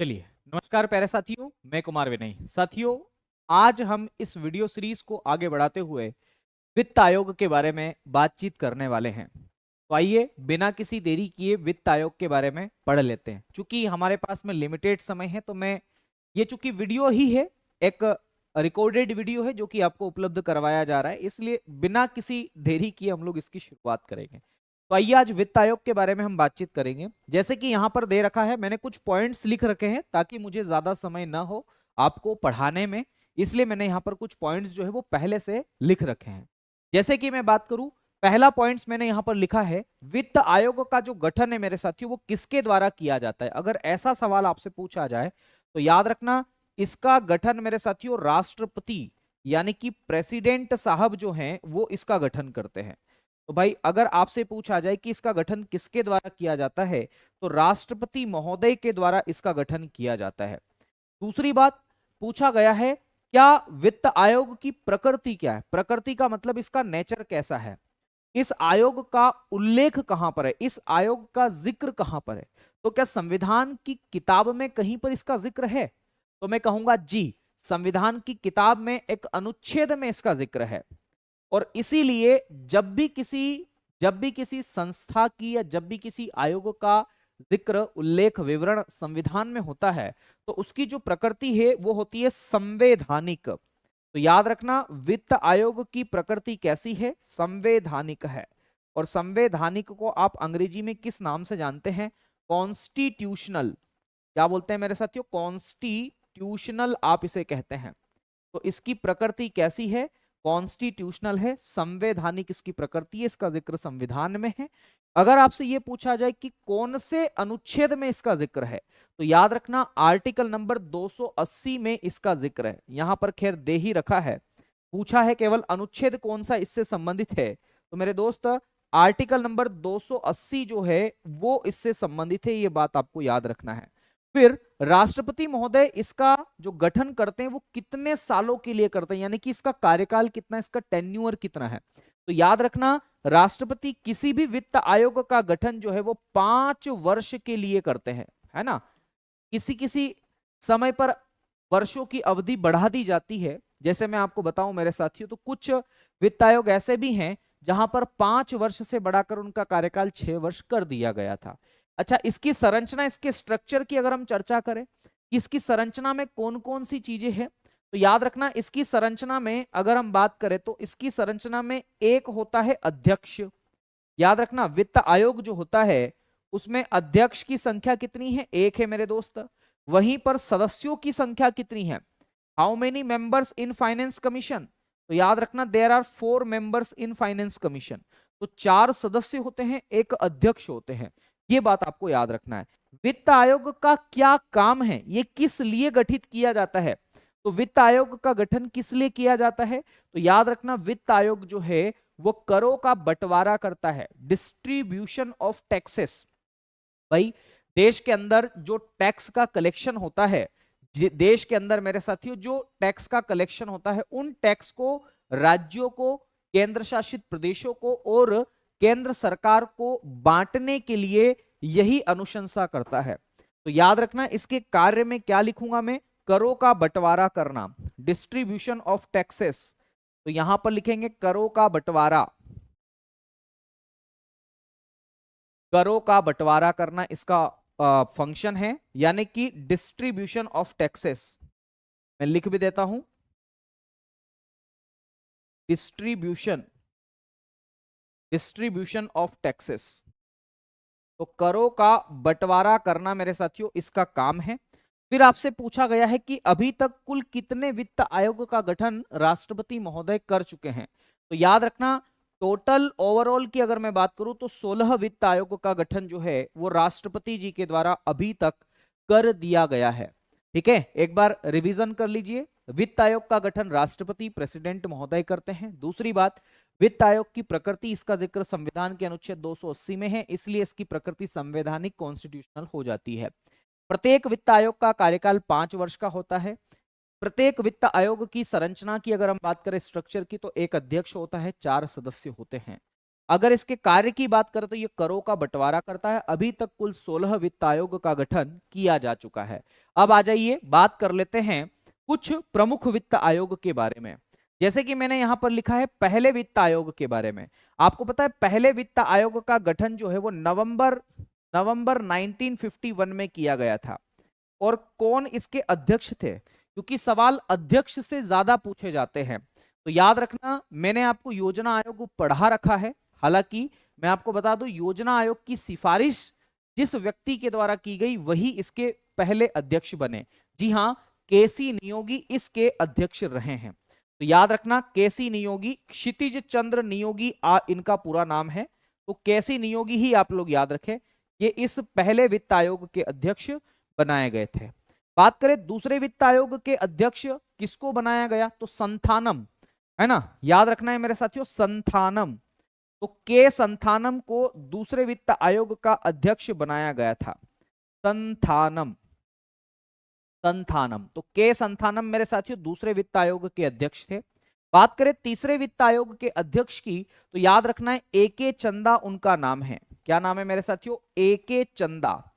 चलिए, नमस्कार प्यारे साथियों, मैं कुमार विनय। साथियों, आज हम इस वीडियो सीरीज को आगे बढ़ाते हुए वित्त आयोग के बारे में बातचीत करने वाले हैं। तो आइए बिना किसी देरी किए वित्त आयोग के बारे में पढ़ लेते हैं। चूंकि हमारे पास में लिमिटेड समय है तो मैं ये चूंकि वीडियो ही है, एक रिकॉर्डेड वीडियो है जो कि आपको उपलब्ध करवाया जा रहा है, इसलिए बिना किसी देरी किए हम लोग इसकी शुरुआत करेंगे। तो आइए आज वित्त आयोग के बारे में हम बातचीत करेंगे। जैसे कि यहाँ पर दे रखा है, मैंने कुछ पॉइंट्स लिख रखे हैं ताकि मुझे ज्यादा समय ना हो आपको पढ़ाने में, इसलिए मैंने यहाँ पर कुछ पॉइंट्स जो है वो पहले से लिख रखे हैं। जैसे कि मैं बात करूं, पहला पॉइंट्स मैंने यहां पर लिखा है, वित्त आयोग का जो गठन है मेरे साथियों वो किसके द्वारा किया जाता है। अगर ऐसा सवाल आपसे पूछा जाए तो याद रखना, इसका गठन मेरे साथियों राष्ट्रपति यानी कि प्रेसिडेंट साहब जो हैं वो इसका गठन करते हैं। तो भाई अगर आपसे पूछा जाए कि इसका गठन किसके द्वारा किया जाता है तो राष्ट्रपति महोदय के द्वारा इसका गठन किया जाता है। दूसरी बात, पूछा गया है क्या वित्त आयोग की प्रकृति क्या है। प्रकृति का मतलब इसका नेचर कैसा है, इस आयोग का उल्लेख कहां पर है, इस आयोग का जिक्र कहां पर है। तो क्या संविधान की किताब में कहीं पर इसका जिक्र है, तो मैं कहूंगा जी, संविधान की किताब में एक अनुच्छेद में इसका जिक्र है। और इसीलिए जब भी किसी संस्था की या जब भी किसी आयोग का जिक्र उल्लेख विवरण संविधान में होता है तो उसकी जो प्रकृति है वो होती है संवैधानिक। तो याद रखना, वित्त आयोग की प्रकृति कैसी है, संवैधानिक है। और संवैधानिक को आप अंग्रेजी में किस नाम से जानते हैं, कॉन्स्टिट्यूशनल। क्या बोलते हैं मेरे साथियों, कॉन्स्टिट्यूशनल आप इसे कहते हैं। तो इसकी प्रकृति कैसी है, कॉन्स्टिट्यूशनल है, संवैधानिक इसकी प्रकृति है, इसका जिक्र संविधान में है। अगर आपसे यह पूछा जाए कि कौन से अनुच्छेद में इसका जिक्र है तो याद रखना आर्टिकल नंबर 280 में इसका जिक्र है। यहां पर खैर दे ही रखा है, पूछा है केवल अनुच्छेद कौन सा इससे संबंधित है। तो मेरे दोस्त आर्टिकल नंबर 280 जो है वो इससे संबंधित है, ये बात आपको याद रखना है। फिर राष्ट्रपति महोदय इसका जो गठन करते हैं वो कितने सालों के लिए करते हैं, यानी कि इसका कार्यकाल कितना, इसका टेन्यूअर कितना है। तो याद रखना, राष्ट्रपति किसी भी वित्त आयोग का गठन जो है वो 5 वर्ष के लिए करते हैं, है ना। किसी किसी समय पर वर्षों की अवधि बढ़ा दी जाती है। जैसे मैं आपको बताऊं मेरे साथियों, तो कुछ वित्त आयोग ऐसे भी हैं जहां पर 5 वर्ष से बढ़ाकर उनका कार्यकाल 6 वर्ष कर दिया गया था। अच्छा, इसकी संरचना, इसके स्ट्रक्चर की अगर हम चर्चा करें, इसकी संरचना में कौन कौन सी चीजें हैं, तो याद रखना इसकी संरचना में अगर हम बात करें तो इसकी संरचना में एक होता है अध्यक्ष। याद रखना, वित्त आयोग जो होता है उसमें अध्यक्ष की संख्या कितनी है, एक है मेरे दोस्त। वहीं पर सदस्यों की संख्या कितनी है, how many members in finance commission, तो याद रखना there are 4 members in finance commission. तो 4 सदस्य होते हैं, एक अध्यक्ष होते हैं, ये बात आपको याद रखना है। वित्त आयोग का क्या काम है, ये किस लिए गठित किया जाता है, तो वित्त आयोग का गठन किस लिए किया जाता है, तो याद रखना वित्त आयोग जो है वो करों का बंटवारा करता है, डिस्ट्रीब्यूशन ऑफ टैक्सेस। भाई देश के अंदर जो टैक्स का कलेक्शन होता है, देश के अंदर मेरे साथियों जो टैक्स का कलेक्शन होता है, उन टैक्स को राज्यों को, केंद्र शासित प्रदेशों को और केंद्र सरकार को बांटने के लिए यही अनुशंसा करता है। तो याद रखना इसके कार्य में क्या लिखूंगा मैं, करों का बंटवारा करना, डिस्ट्रीब्यूशन ऑफ टैक्सेस। तो यहां पर लिखेंगे करों का बंटवारा, करों का बंटवारा करना इसका फंक्शन है, यानी कि डिस्ट्रीब्यूशन ऑफ टैक्सेस। मैं लिख भी देता हूं, डिस्ट्रीब्यूशन, डिस्ट्रीब्यूशन ऑफ टैक्सेस। तो करों का बंटवारा करना मेरे साथियों इसका काम है। फिर आपसे पूछा गया है कि अभी तक कुल कितने वित्त आयोग का गठन राष्ट्रपति महोदय कर चुके हैं, तो याद रखना टोटल ओवरऑल की अगर मैं बात करूं तो 16 वित्त आयोग का गठन जो है वो राष्ट्रपति जी के द्वारा अभी तक कर दिया गया है। ठीक है, एक बार रिवीजन कर लीजिए, वित्त आयोग का गठन राष्ट्रपति प्रेसिडेंट महोदय करते हैं। दूसरी बात, वित्त आयोग की प्रकृति, इसका जिक्र संविधान के अनुच्छेद 280 में है, इसलिए इसकी प्रकृति संवैधानिक कॉन्स्टिट्यूशनल हो जाती है। प्रत्येक वित्त आयोग का कार्यकाल 5 वर्ष का होता है। प्रत्येक वित्त आयोग की संरचना की अगर हम बात करें, स्ट्रक्चर की, तो एक अध्यक्ष होता है, 4 सदस्य होते हैं। अगर इसके कार्य की बात करें तो ये करों का बंटवारा करता है। अभी तक कुल 16 वित्त आयोग का गठन किया जा चुका है। अब आ जाइए बात कर लेते हैं कुछ प्रमुख वित्त आयोग के बारे में। जैसे कि मैंने यहां पर लिखा है पहले वित्त आयोग के बारे में। आपको पता है पहले वित्त आयोग का गठन जो है वो नवंबर 1951 में किया गया था। और कौन इसके अध्यक्ष थे, क्योंकि सवाल अध्यक्ष से ज्यादा पूछे जाते हैं। तो याद रखना मैंने आपको योजना आयोग पढ़ा रखा है। हालांकि मैं आपको बता दूं योजना आयोग की सिफारिश जिस व्यक्ति के द्वारा की गई वही इसके पहले अध्यक्ष बने। जी हां, केसी नियोगी इसके अध्यक्ष रहे हैं। तो याद रखना केसी नियोगी, क्षितिज चंद्र नियोगी इनका पूरा नाम है। तो केसी नियोगी ही आप लोग याद रखें, ये इस पहले वित्त आयोग के अध्यक्ष बनाए गए थे। बात करें दूसरे वित्त आयोग के अध्यक्ष किसको बनाया गया, तो संथानम, है ना, याद रखना है मेरे साथियों, संथानम। तो के संथानम को दूसरे वित्त आयोग का अध्यक्ष बनाया गया था। संथानम, संथानम, तो के संथानम मेरे साथियों दूसरे वित्त आयोग के अध्यक्ष थे। बात करें तीसरे वित्त आयोग के अध्यक्ष की, तो याद रखना है ए.के. चंदा उनका नाम है। क्या नाम है मेरे साथियों, ए.के. चंदा।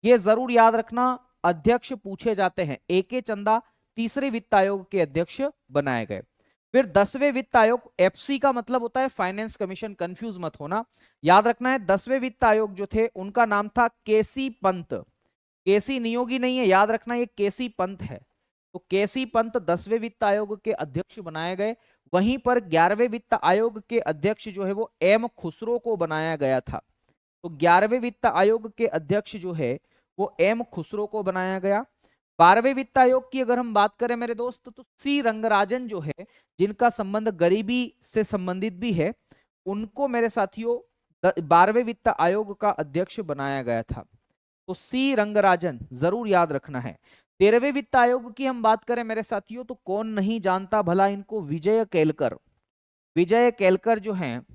ये जरूर याद रखना, अध्यक्ष पूछे जाते हैं। ए.के. चंदा तीसरे वित्त आयोग के अध्यक्ष बनाए गए। फिर 10वें वित्त आयोग, एफसी का मतलब होता है फाइनेंस कमीशन, कंफ्यूज मत होना। याद रखना है 10वें वित्त आयोग जो थे उनका नाम था केसी पंत। केसी नियोगी नहीं है, याद रखना ये केसी पंत है। तो केसी पंत 10वें वित्त आयोग के अध्यक्ष बनाए गए। वहीं पर 11वें वित्त आयोग के अध्यक्ष जो है वो एम खुसरो को बनाया गया था। तो 11वें वित्त आयोग के अध्यक्ष जो है वो एम खुसरो को बनाया गया। 12वें वित्त आयोग की अगर हम बात करें मेरे दोस्त, तो सी रंगराजन जो है, जिनका संबंध गरीबी से संबंधित भी है, उनको मेरे साथियों 12वें वित्त आयोग का अध्यक्ष बनाया गया था। तो सी रंगराजन जरूर याद रखना है। 13वें वित्त आयोग की हम बात करें मेरे साथियों, तो कौन नहीं जानता भला इनको, विजय केलकर। विजय केलकर जो हैं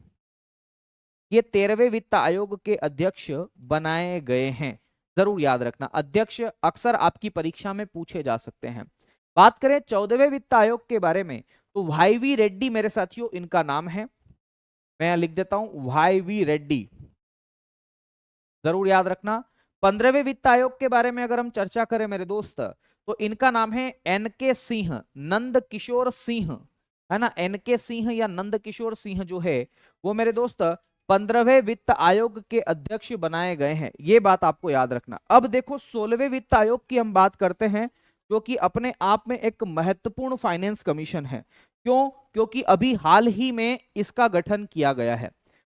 ये 13वें वित्त आयोग के अध्यक्ष बनाए गए हैं। जरूर याद रखना, अध्यक्ष अक्सर आपकी परीक्षा में पूछे जा सकते हैं। बात करें 14वें वित्त आयोग के बारे में, तो वाई वी रेड्डी मेरे साथियों इनका नाम है। मैं यहां लिख देता हूं वाई वी रेड्डी, जरूर याद रखना। 15वें वित्त आयोग के बारे में अगर हम चर्चा करें मेरे दोस्त, तो इनका नाम है एन.के. सिंह, नंद किशोर सिंह, है ना। एन.के. सिंह या नंद किशोर सिंह जो है वो मेरे दोस्त 15वें वित्त आयोग के अध्यक्ष बनाए गए हैं। ये बात आपको याद रखना। अब देखो 16वें वित्त आयोग की हम बात करते हैं, जो कि अपने आप में एक महत्वपूर्ण फाइनेंस कमीशन है। क्यों, क्योंकि अभी हाल ही में इसका गठन किया गया है।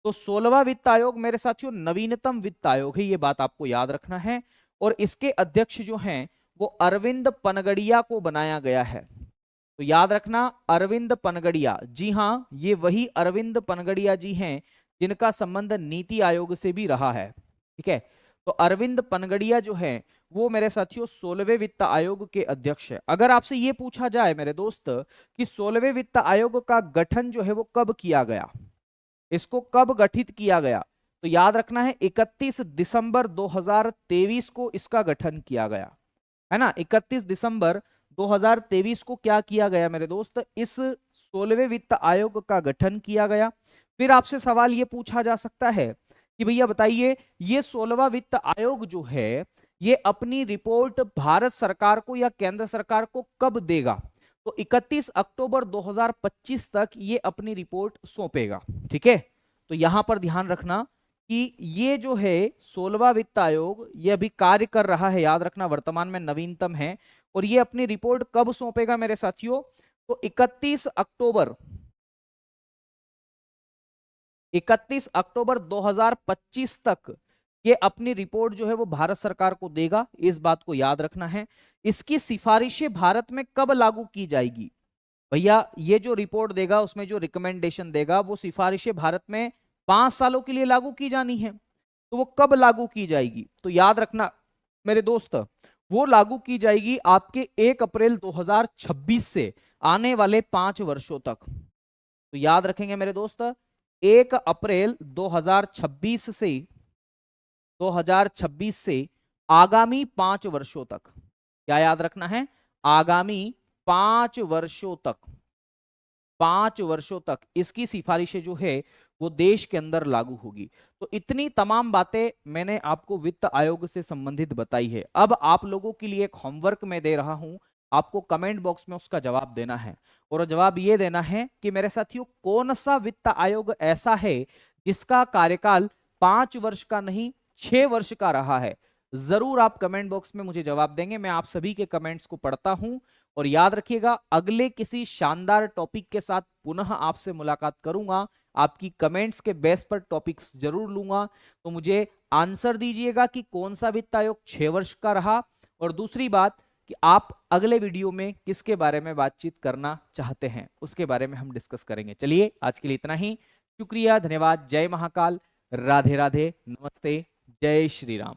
तो 16वां वित्त आयोग मेरे साथियों नवीनतम वित्त आयोग है, ये बात आपको याद रखना है। और इसके अध्यक्ष जो हैं वो अरविंद पनगड़िया को बनाया गया है। तो याद रखना अरविंद पनगड़िया, जी हां ये वही अरविंद पनगड़िया जी हैं जिनका संबंध नीति आयोग से भी रहा है। ठीक है, तो अरविंद पनगड़िया जो है वो मेरे साथियों 16वें वित्त आयोग के अध्यक्ष है। अगर आपसे ये पूछा जाए मेरे दोस्त कि 16वें वित्त आयोग का गठन जो है वो कब किया गया, इसको कब गठित किया गया, तो याद रखना है 31 दिसंबर 2023 को इसका गठन किया गया, है ना। 31 दिसंबर 2023 को क्या किया गया मेरे दोस्त, इस 16वें वित्त आयोग का गठन किया गया। फिर आपसे सवाल ये पूछा जा सकता है कि भैया बताइए ये 16वां वित्त आयोग जो है ये अपनी रिपोर्ट भारत सरकार को या केंद्र सरकार को कब देगा, तो 31 अक्टूबर 2025 तक ये अपनी रिपोर्ट सौंपेगा। ठीक है, तो यहां पर ध्यान रखना कि ये जो है 16वां वित्त आयोग ये अभी कार्य कर रहा है, याद रखना वर्तमान में नवीनतम है। और ये अपनी रिपोर्ट कब सौंपेगा मेरे साथियों, तो 31 अक्टूबर 2025 तक ये अपनी रिपोर्ट जो है वो भारत सरकार को देगा, इस बात को याद रखना है। इसकी सिफारिशें भारत में कब लागू की जाएगी, भैया ये जो रिपोर्ट देगा उसमें जो रिकमेंडेशन देगा वो सिफारिशें भारत में 5 सालों के लिए लागू की जानी है। तो वो कब लागू की जाएगी, तो याद रखना मेरे दोस्त वो लागू की जाएगी आपके 1 अप्रैल 2026 से आने वाले 5 वर्षों तक। तो याद रखेंगे मेरे दोस्त 1 अप्रैल 2026 से आगामी 5 वर्षों तक, क्या याद रखना है, आगामी 5 वर्षों तक, 5 वर्षों तक इसकी सिफारिशें जो है वो देश के अंदर लागू होगी। तो इतनी तमाम बातें मैंने आपको वित्त आयोग से संबंधित बताई है। अब आप लोगों के लिए एक होमवर्क मैं दे रहा हूं, आपको कमेंट बॉक्स में उसका जवाब देना है, और जवाब ये देना है कि मेरे साथियों कौन सा वित्त आयोग ऐसा है जिसका कार्यकाल 5 वर्ष का नहीं 6 वर्ष का रहा है। जरूर आप कमेंट बॉक्स में मुझे जवाब देंगे, मैं आप सभी के कमेंट्स को पढ़ता हूं। और याद रखिएगा, अगले किसी शानदार टॉपिक के साथ पुनः आपसे मुलाकात करूंगा। आपकी कमेंट्स के बेस पर टॉपिक्स जरूर लूंगा। तो मुझे आंसर दीजिएगा कि कौन सा वित्त आयोग 6 वर्ष का रहा, और दूसरी बात कि आप अगले वीडियो में किसके बारे में बातचीत करना चाहते हैं, उसके बारे में हम डिस्कस करेंगे। चलिए आज के लिए इतना ही। शुक्रिया, धन्यवाद, जय महाकाल, राधे राधे, नमस्ते, जय श्री राम।